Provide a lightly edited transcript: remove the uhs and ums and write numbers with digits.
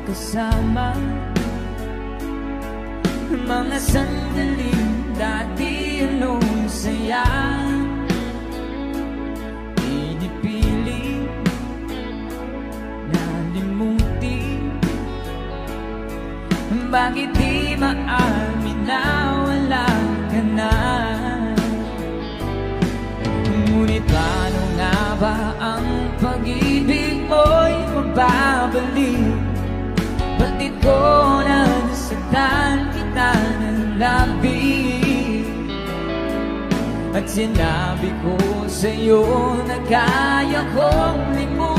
kasama. Mga sandaling dati anong saya, pinipili nalimutin. Bakit di maamin na wala ka na? Ngunit paano nga ba ang pag-ibig mo'y mababalik? Ba't di ko nasaktan kita ng labis? At sinabi ko sa'yo na kaya kong limutin.